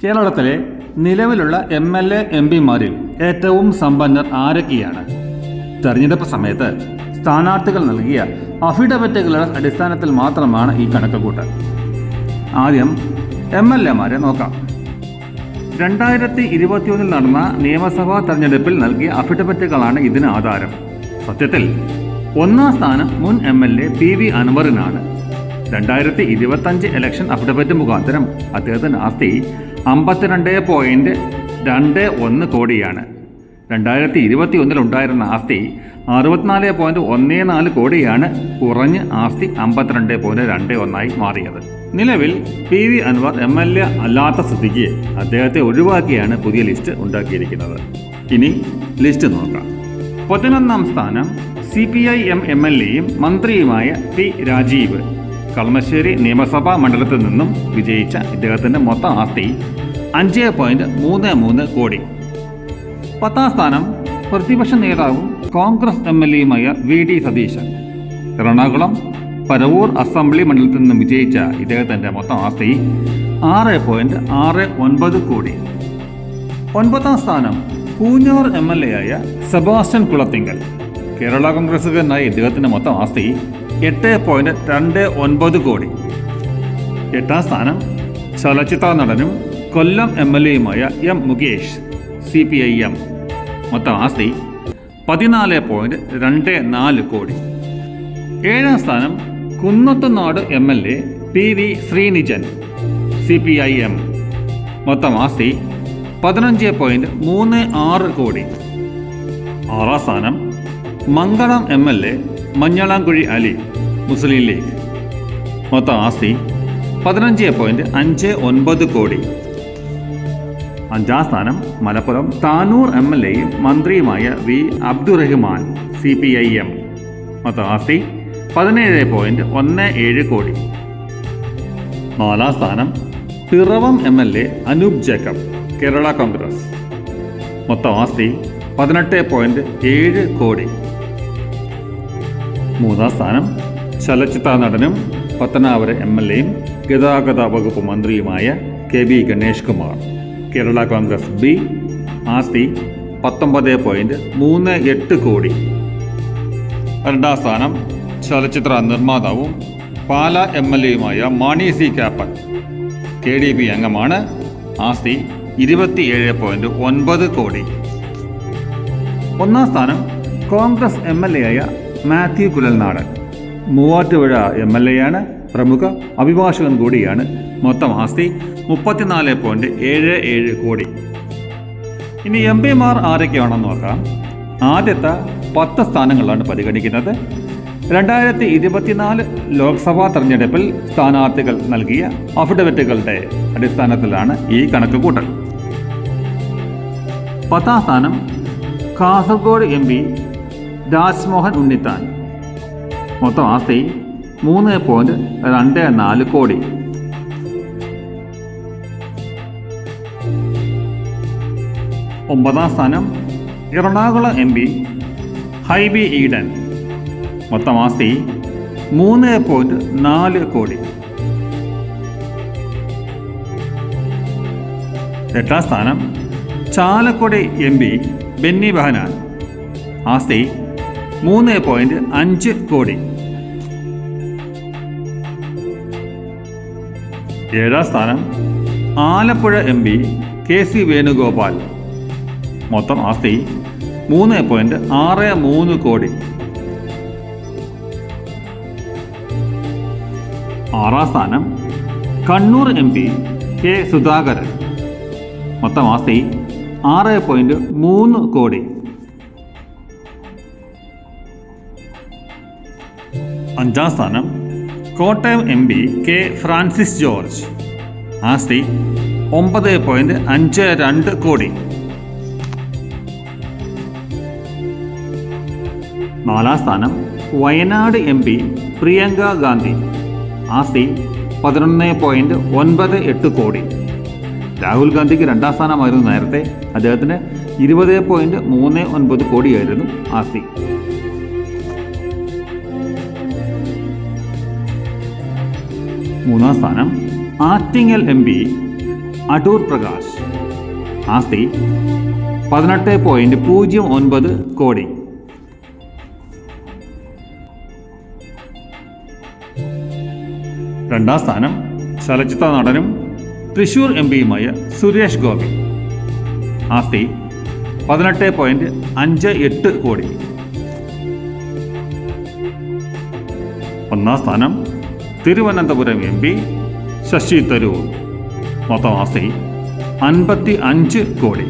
കേരളത്തിലെ നിലവിലുള്ള MLA MP-മാരിൽ ഏറ്റവും സമ്പന്നർ ആരൊക്കെയാണ്? തെരഞ്ഞെടുപ്പ് സമയത്ത് സ്ഥാനാർത്ഥികൾ നൽകിയ അഫിഡവിറ്റുകളുടെ അടിസ്ഥാനത്തിൽ മാത്രമാണ് ഈ കണക്കുകൂട്ടൽ. ആദ്യം MLA-മാരെ നോക്കാം. 2021 നടന്ന നിയമസഭാ തെരഞ്ഞെടുപ്പിൽ നൽകിയ അഫിഡവിറ്റുകളാണ് ഇതിന് ആധാരം. സത്യത്തിൽ ഒന്നാം സ്ഥാനം മുൻ MLA PV അൻവറിനാണ്. 2025 ഇലക്ഷൻ അഫിഡവിറ്റ് മുഖാന്തരം അദ്ദേഹത്തിൻ്റെ ആസ്തി 52.21 കോടിയാണ്. 2021 ഉണ്ടായിരുന്ന ആസ്തി 64.14 കോടിയാണ്. കുറഞ്ഞ് ആസ്തി 52.21 മാറിയത്. നിലവിൽ PV അൻവർ MLA അല്ലാത്ത സ്ഥിതിക്ക് അദ്ദേഹത്തെ ഒഴിവാക്കിയാണ് പുതിയ ലിസ്റ്റ് ഉണ്ടാക്കിയിരിക്കുന്നത്. ഇനി ലിസ്റ്റ് നോക്കാം. 11ാം സ്ഥാനം CPIM MLA-യും മന്ത്രിയുമായ P. രാജീവ്. കളമശ്ശേരി നിയമസഭാ മണ്ഡലത്തിൽ നിന്നും വിജയിച്ച ഇദ്ദേഹത്തിൻ്റെ മൊത്തം ആസ്തി 5.33 കോടി. 10ാം സ്ഥാനം പ്രതിപക്ഷ നേതാവും കോൺഗ്രസ് MLA-യുമായ VD സതീശൻ. എറണാകുളം പരവൂർ അസംബ്ലി മണ്ഡലത്തിൽ നിന്നും വിജയിച്ച ഇദ്ദേഹത്തിൻ്റെ മൊത്തം ആസ്തി 6.69 കോടി. 9ാം സ്ഥാനം പൂഞ്ഞാർ MLA-യായ സെബാസ്റ്റ്യൻ കുളത്തിങ്കൽ. കേരള കോൺഗ്രസുകാരനായ ഇദ്ദേഹത്തിൻ്റെ മൊത്തം ആസ്തി 8.29 കോടി. 8ാം സ്ഥാനം ചലച്ചിത്ര നടനും കൊല്ലം MLA-യുമായ M. മുകേഷ് CPIM. മൊത്തം ആസ്തി 14.24 കോടി. 7ാം സ്ഥാനം Kunnathunad MLA PV Sreenijan CPIM. മൊത്തം ആസ്തി 15.36 കോടി. 6ാം സ്ഥാനം മംഗളം MLA മഞ്ഞളാംകുഴി അലി മുസ്ലിം ലീഗ്. മൊത്തം ആസ്തി 15.59 കോടി. 5ാം സ്ഥാനം മലപ്പുറം താനൂർ MLA-യും മന്ത്രിയുമായ V. അബ്ദുറഹ്മാൻ CPIM. മൊത്തം ആസ്തി 17.17 കോടി. 4ാം സ്ഥാനം പിറവം MLA അനൂപ് ജേക്കബ് കേരള കോൺഗ്രസ്. മൊത്തം ആസ്തി 18.7 കോടി. 3ാം സ്ഥാനം ചലച്ചിത്ര നടനും പത്തനാപുര MLA-യും ഗതാഗത വകുപ്പ് മന്ത്രിയുമായ KB ഗണേഷ് കുമാർ കേരള കോൺഗ്രസ് B. ആസ്തി 19.38 കോടി. 2ാം സ്ഥാനം ചലച്ചിത്ര നിർമ്മാതാവും പാല MLA-യുമായ മാണി C. കാപ്പൻ KDP അംഗമാണ്. ആസ്തി 27.9 കോടി. 1ാം സ്ഥാനം കോൺഗ്രസ് MLA-യായ മാത്യു കുഴൽനാടൻ. മൂവാറ്റുപുഴ MLA-യാണ്. പ്രമുഖ അഭിഭാഷകൻ കൂടിയാണ്. മൊത്തം ആസ്തി 34.77 കോടി. ഇനി MP-മാർ ആരൊക്കെയാണെന്ന് നോക്കാം. ആദ്യത്തെ 10 സ്ഥാനങ്ങളാണ് പരിഗണിക്കുന്നത്. 2024 ലോക്സഭാ തെരഞ്ഞെടുപ്പിൽ സ്ഥാനാർത്ഥികൾ നൽകിയ അഫിഡവിറ്റുകളുടെ അടിസ്ഥാനത്തിലാണ് ഈ കണക്കുകൂട്ടൽ. 10ാം സ്ഥാനം കാസർഗോഡ് MP രാജ്മോഹൻ ഉണ്ണിത്താൻ. മൊത്തം ആസ്തി 3.24 കോടി. 9ാം സ്ഥാനം എറണാകുളം MP ഹൈബി ഈഡൻ. മൊത്തം ആസ്തി 3.4 കോടി. 8ാം സ്ഥാനം ചാലക്കുടി MP ബെന്നി ബെഹനാൻ. ആസ്തി 3.5 കോടി. 7ാം സ്ഥാനം ആലപ്പുഴ MP KC വേണുഗോപാൽ. മൊത്തം ആസ്തി 3.63 കോടി. 6ാം സ്ഥാനം കണ്ണൂർ MP K. സുധാകരൻ. മൊത്തം ആസ്തി 6.3 കോടി. 5ാം സ്ഥാനം Kottayam MP K. Francis George. ആസ്തി 9.52 കോടി. 4ാം സ്ഥാനം വയനാട് MP പ്രിയങ്ക ഗാന്ധി. ആസ്തി 11.98 കോടി. രാഹുൽ ഗാന്ധിക്ക് 2ാം സ്ഥാനമായിരുന്നു നേരത്തെ. അദ്ദേഹത്തിന് 20.39 കോടിയായിരുന്നു ആസ്തി. 3ാം സ്ഥാനം ആറ്റിങ്ങൽ MP അടൂർ പ്രകാശ്. ആസ്തി 18.09 കോടി. രണ്ടാം സ്ഥാനം ചലച്ചിത്ര നടനും തൃശൂർ MP-യുമായ സുരേഷ് ഗോപി. ആസ്തി 18.58 കോടി. ഒന്നാം സ്ഥാനം തിരുവനന്തപുരം MP ശശി തരൂർ. മൊത്തം ആസ്തി 55 കോടി.